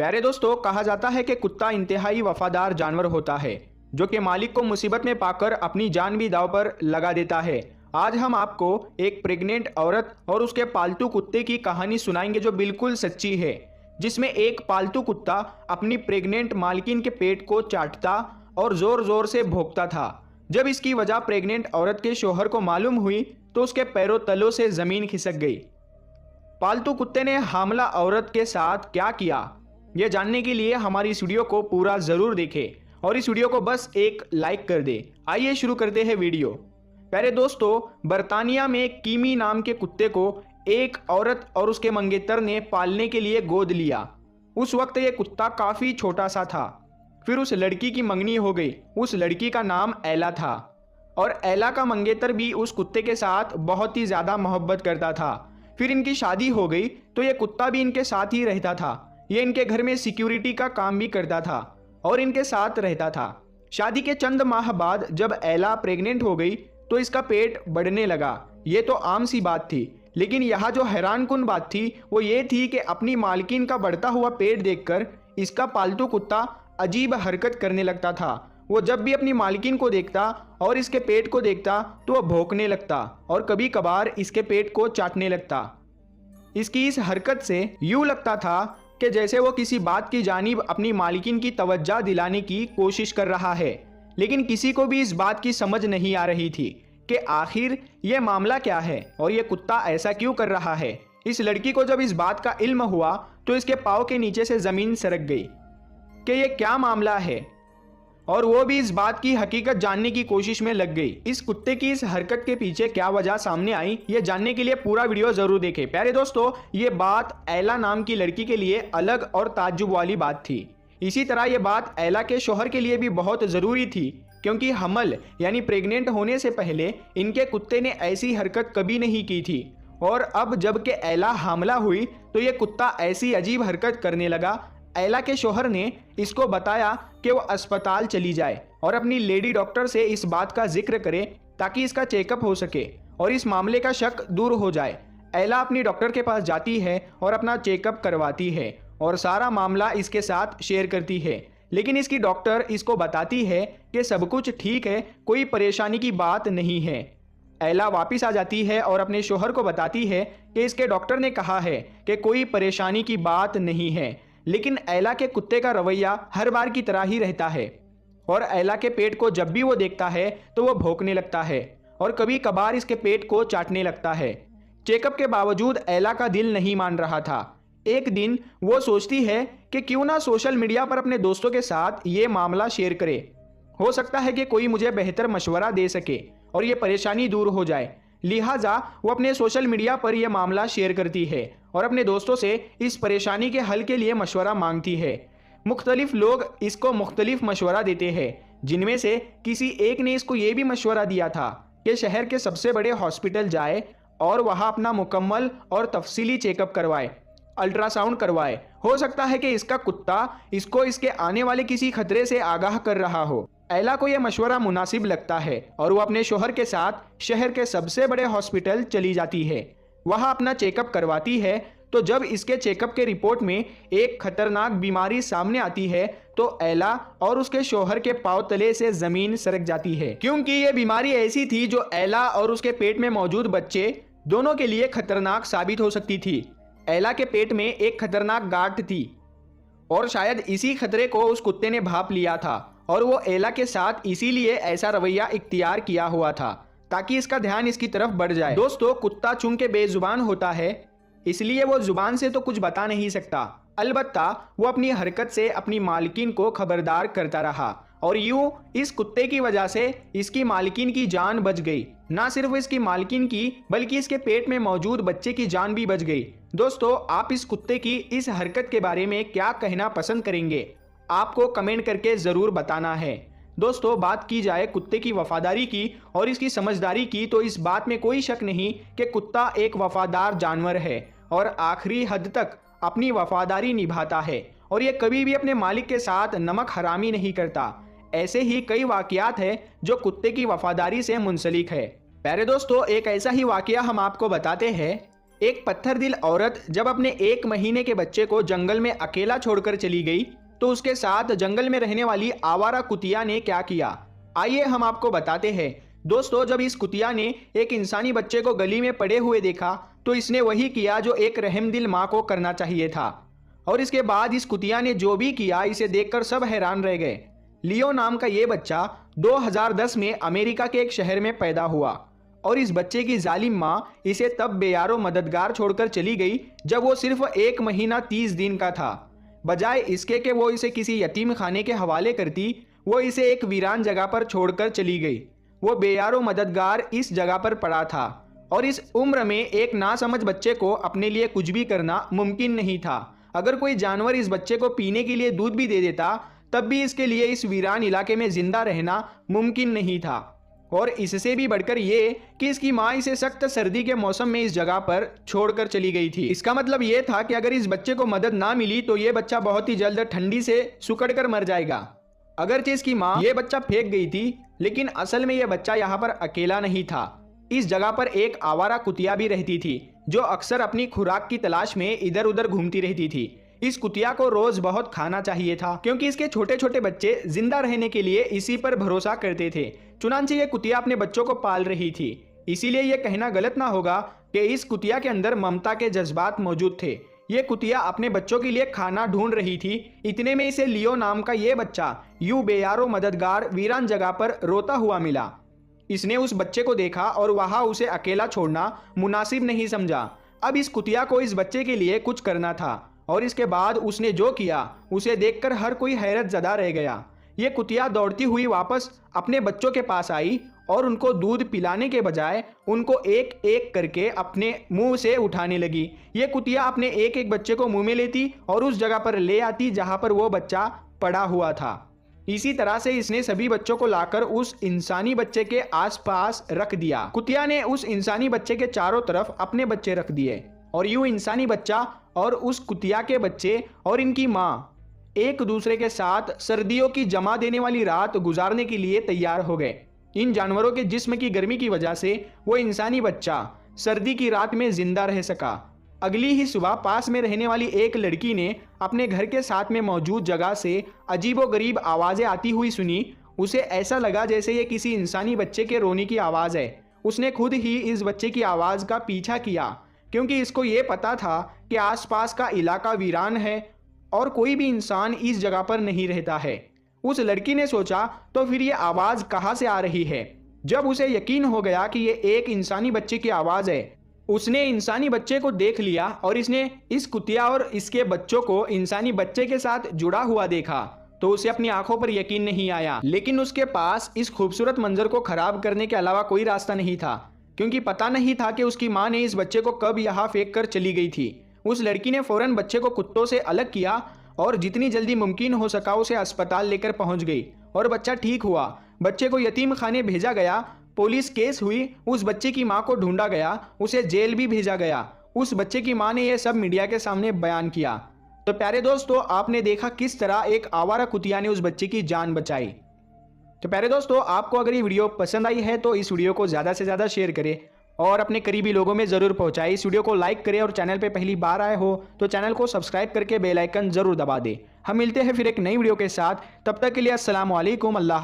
प्यारे दोस्तों, कहा जाता है कि कुत्ता इंतहाई वफादार जानवर होता है जो कि मालिक को मुसीबत में पाकर अपनी जान भी दांव पर लगा देता है। आज हम आपको एक प्रेग्नेंट औरत और उसके पालतू कुत्ते की कहानी सुनाएंगे जो बिल्कुल सच्ची है, जिसमें एक पालतू कुत्ता अपनी प्रेग्नेंट मालकिन के पेट को चाटता और जोर जोर से भौंकता था। जब इसकी वजह प्रेग्नेंट औरत के शौहर को मालूम हुई तो उसके पैरों तलों से जमीन खिसक गई। पालतू कुत्ते ने हामला औरत के साथ क्या किया, यह जानने के लिए हमारी इस वीडियो को पूरा जरूर देखें और इस वीडियो को बस एक लाइक कर दे। आइए शुरू करते हैं वीडियो। प्यारे दोस्तों, बर्तानिया में कीमी नाम के कुत्ते को एक औरत और उसके मंगेतर ने पालने के लिए गोद लिया। उस वक्त ये कुत्ता काफी छोटा सा था। फिर उस लड़की की मंगनी हो गई। उस लड़की का नाम एला था और एला का मंगेतर भी उस कुत्ते के साथ बहुत ही ज्यादा मोहब्बत करता था। फिर इनकी शादी हो गई तो ये कुत्ता भी इनके साथ ही रहता था। ये इनके घर में सिक्योरिटी का काम भी करता था और इनके साथ रहता था। शादी के चंद माह बाद जब एला प्रेग्नेंट हो गई तो इसका पेट बढ़ने लगा। ये तो आम सी बात थी, लेकिन यहाँ जो हैरानकुन बात थी वो ये थी कि अपनी मालकिन का बढ़ता हुआ पेट देखकर इसका पालतू कुत्ता अजीब हरकत करने लगता था। वो जब भी अपनी मालकिन को देखता और इसके पेट को देखता तो वह भौंकने लगता और कभी कभार इसके पेट को चाटने लगता। इसकी इस हरकत से यूं लगता था कि जैसे वो किसी बात की जानिब अपनी मालकिन की तवज्जो दिलाने की कोशिश कर रहा है, लेकिन किसी को भी इस बात की समझ नहीं आ रही थी कि आखिर ये मामला क्या है और ये कुत्ता ऐसा क्यों कर रहा है। इस लड़की को जब इस बात का इल्म हुआ तो इसके पाँव के नीचे से जमीन सरक गई कि ये क्या मामला है और वो भी इस बात की हकीकत जानने की कोशिश में लग गई। इस कुत्ते की इस हरकत के पीछे क्या वजह सामने आई, ये जानने के लिए पूरा वीडियो जरूर देखें। प्यारे दोस्तों, ये बात एला नाम की लड़की के लिए अलग और ताज्जुब वाली बात थी। इसी तरह ये बात एला के शौहर के लिए भी बहुत जरूरी थी, क्योंकि हमल यानी प्रेग्नेंट होने से पहले इनके कुत्ते ने ऐसी हरकत कभी नहीं की थी। और अब जब के एला हामला हुई तो ये कुत्ता ऐसी अजीब हरकत करने लगा। एला के शौहर ने इसको बताया कि वो अस्पताल चली जाए और अपनी लेडी डॉक्टर से इस बात का जिक्र करे ताकि इसका चेकअप हो सके और इस मामले का शक दूर हो जाए। एला अपनी डॉक्टर के पास जाती है और अपना चेकअप करवाती है और सारा मामला इसके साथ शेयर करती है, लेकिन इसकी डॉक्टर इसको बताती है कि सब कुछ ठीक है, कोई परेशानी की बात नहीं है। एला वापस आ जाती है और अपने शौहर को बताती है कि इसके डॉक्टर ने कहा है कि कोई परेशानी की बात नहीं है, लेकिन एला के कुत्ते का रवैया हर बार की तरह ही रहता है और एला के पेट को जब भी वो देखता है तो वो भौंकने लगता है और कभी कभार इसके पेट को चाटने लगता है। चेकअप के बावजूद एला का दिल नहीं मान रहा था। एक दिन वो सोचती है कि क्यों ना सोशल मीडिया पर अपने दोस्तों के साथ ये मामला शेयर करे, हो सकता है कि कोई मुझे बेहतर मशवरा दे सके और ये परेशानी दूर हो जाए। लिहाजा वो अपने सोशल मीडिया पर यह मामला शेयर करती है और अपने दोस्तों से इस परेशानी के हल के लिए मशवरा मांगती है। मुख्तलिफ लोग इसको मुख्तलिफ मशवरा देते हैं, जिनमें से किसी एक ने इसको ये भी मशवरा दिया था कि शहर के सबसे बड़े हॉस्पिटल जाए और वहां अपना मुकम्मल और तफसीली चेकअप करवाए, अल्ट्रासाउंड करवाए। हो सकता है कि इसका कुत्ता इसको इसके आने वाले किसी खतरे से आगाह कर रहा हो। एला को यह मशवरा मुनासिब लगता है और वो अपने शौहर के साथ शहर के सबसे बड़े हॉस्पिटल चली जाती है। वहां अपना चेकअप करवाती है तो जब इसके चेकअप के रिपोर्ट में एक खतरनाक बीमारी सामने आती है तो एला और उसके शौहर के पांव तले से जमीन सरक जाती है, क्योंकि यह बीमारी ऐसी थी जो एला और उसके पेट में मौजूद बच्चे दोनों के लिए खतरनाक साबित हो सकती थी। एला के पेट में एक खतरनाक गांठ थी और शायद इसी खतरे को उस कुत्ते ने भांप लिया था और वो एला के साथ इसीलिए ऐसा रवैया इख्तियार किया हुआ था ताकि इसका ध्यान इसकी तरफ बढ़ जाए। दोस्तों, कुत्ता चूंकि बेजुबान होता है इसलिए वो जुबान से तो कुछ बता नहीं सकता, अलबत्ता वो अपनी हरकत से अपनी मालकिन को खबरदार करता रहा और यूं इस कुत्ते की वजह से इसकी मालकिन की जान बच गई। ना सिर्फ इसकी मालकिन की बल्कि इसके पेट में मौजूद बच्चे की जान भी बच गई। दोस्तों, आप इस कुत्ते की इस हरकत के बारे में क्या कहना पसंद करेंगे, आपको कमेंट करके जरूर बताना है। दोस्तों, बात की जाए कुत्ते की वफादारी की और इसकी समझदारी की तो इस बात में कोई शक नहीं कि कुत्ता एक वफादार जानवर है और आखिरी हद तक अपनी वफादारी निभाता है और ये कभी भी अपने मालिक के साथ नमक हरामी नहीं करता। ऐसे ही कई वाकयात हैं जो कुत्ते की वफादारी से मुंसलिक है। प्यारे दोस्तों, एक ऐसा ही वाकया हम आपको बताते हैं। एक पत्थर दिल औरत जब अपने 1 महीने के बच्चे को जंगल में अकेला छोड़कर चली गई तो उसके साथ जंगल में रहने वाली आवारा कुतिया ने क्या किया, आइए हम आपको बताते हैं। दोस्तों, जब इस कुतिया ने एक इंसानी बच्चे को गली में पड़े हुए देखा तो इसने वही किया जो एक रहमदिल माँ को करना चाहिए था। और इसके बाद इस कुतिया ने जो भी किया इसे देखकर सब हैरान रह गए। लियो नाम का ये बच्चा 2010 में अमेरिका के एक शहर में पैदा हुआ और इस बच्चे की जालिम माँ इसे तब बेयारो मददगार छोड़कर चली गई जब वो सिर्फ 1 महीना 30 दिन का था। बजाय इसके कि वो इसे किसी यतीम खाने के हवाले करती, वो इसे एक वीरान जगह पर छोड़कर चली गई। वो बेयारो मददगार इस जगह पर पड़ा था और इस उम्र में एक नासमझ बच्चे को अपने लिए कुछ भी करना मुमकिन नहीं था। अगर कोई जानवर इस बच्चे को पीने के लिए दूध भी दे देता तब भी इसके लिए इस वीरान इलाके में जिंदा रहना मुमकिन नहीं था। और इससे भी बढ़कर ये कि इसकी माँ इसे सख्त सर्दी के मौसम में इस जगह पर छोड़कर चली गई थी। इसका मतलब ये था कि अगर इस बच्चे को मदद ना मिली तो ये बच्चा बहुत ही जल्द ठंडी से सुकड़कर मर जाएगा। अगरचे इसकी माँ ये बच्चा फेंक गई थी, लेकिन असल में यह बच्चा यहाँ पर अकेला नहीं था। इस जगह पर एक आवारा कुतिया भी रहती थी जो अक्सर अपनी खुराक की तलाश में इधर उधर घूमती रहती थी। इस कुतिया को रोज बहुत खाना चाहिए था क्योंकि इसके छोटे छोटे बच्चे जिंदा रहने के लिए इसी पर भरोसा करते थे। चुनांचे ये कुतिया अपने बच्चों को पाल रही थी, इसीलिए यह कहना गलत ना होगा कि इस कुतिया के अंदर ममता के जज्बात मौजूद थे। ये कुतिया अपने बच्चों के लिए खाना ढूंढ रही थी। इतने में इसे लियो नाम का ये बच्चा यूं बेयारो मददगार वीरान जगह पर रोता हुआ मिला। इसने उस बच्चे को देखा और वहां उसे अकेला छोड़ना मुनासिब नहीं समझा। अब इस कुतिया को इस बच्चे के लिए कुछ करना था और इसके बाद उसने जो किया उसे देखकर हर कोई हैरत ज़दा रह गया। ये कुतिया दौड़ती हुई वापस अपने बच्चों के पास आई और उनको दूध पिलाने के बजाय उनको एक एक करके अपने मुंह से उठाने लगी। ये कुतिया अपने एक एक बच्चे को मुंह में लेती और उस जगह पर ले आती जहां पर वो बच्चा पड़ा हुआ था। इसी तरह से इसने सभी बच्चों को लाकर उस इंसानी बच्चे के आसपास रख दिया। कुतिया ने उस इंसानी बच्चे के चारों तरफ अपने बच्चे रख दिए और यूं इंसानी बच्चा और उस कुतिया के बच्चे और इनकी माँ एक दूसरे के साथ सर्दियों की जमा देने वाली रात गुजारने के लिए तैयार हो गए। इन जानवरों के जिस्म की गर्मी की वजह से वो इंसानी बच्चा सर्दी की रात में जिंदा रह सका। अगली ही सुबह पास में रहने वाली एक लड़की ने अपने घर के साथ में मौजूद जगह से अजीबोगरीब आवाज़ें आती हुई सुनी। उसे ऐसा लगा जैसे ये किसी इंसानी बच्चे के रोने की आवाज़ है। उसने खुद ही इस बच्चे की आवाज़ का पीछा किया क्योंकि इसको ये पता था कि आसपास का इलाका वीरान है और कोई भी इंसान इस जगह पर नहीं रहता है। उस लड़की ने सोचा तो फिर ये आवाज़ कहाँ से आ रही है। जब उसे यकीन हो गया कि ये एक इंसानी बच्चे की आवाज़ है, उसने इंसानी बच्चे को देख लिया और इसने इस कुतिया और इसके बच्चों को इंसानी बच्चे के साथ जुड़ा हुआ देखा तो उसे अपनी आंखों पर यकीन नहीं आया। लेकिन उसके पास इस खूबसूरत मंजर को खराब करने के अलावा कोई रास्ता नहीं था क्योंकि पता नहीं था कि उसकी माँ ने इस बच्चे को कब यहाँ फेंक कर चली गई थी। उस लड़की ने फौरन बच्चे को कुत्तों से अलग किया और जितनी जल्दी मुमकिन हो सका उसे अस्पताल लेकर पहुंच गई और बच्चा ठीक हुआ। बच्चे को यतीम खाने भेजा गया, पुलिस केस हुई, उस बच्चे की मां को ढूंढा गया, उसे जेल भी भेजा गया। उस बच्चे की मां ने यह सब मीडिया के सामने बयान किया। तो प्यारे दोस्तों, आपने देखा किस तरह एक आवारा कुतिया ने उस बच्चे की जान बचाई। तो प्यारे दोस्तों, आपको अगर ये वीडियो पसंद आई है तो इस वीडियो को ज़्यादा से ज़्यादा शेयर करें और अपने करीबी लोगों में ज़रूर पहुंचाएं। इस वीडियो को लाइक करें और चैनल पे पहली बार आए हो तो चैनल को सब्सक्राइब करके बेल आइकन ज़रूर दबा दें। हम मिलते हैं फिर एक नई वीडियो के साथ, तब तक के लिए अस्सलाम वालेकुम। अल्लाह।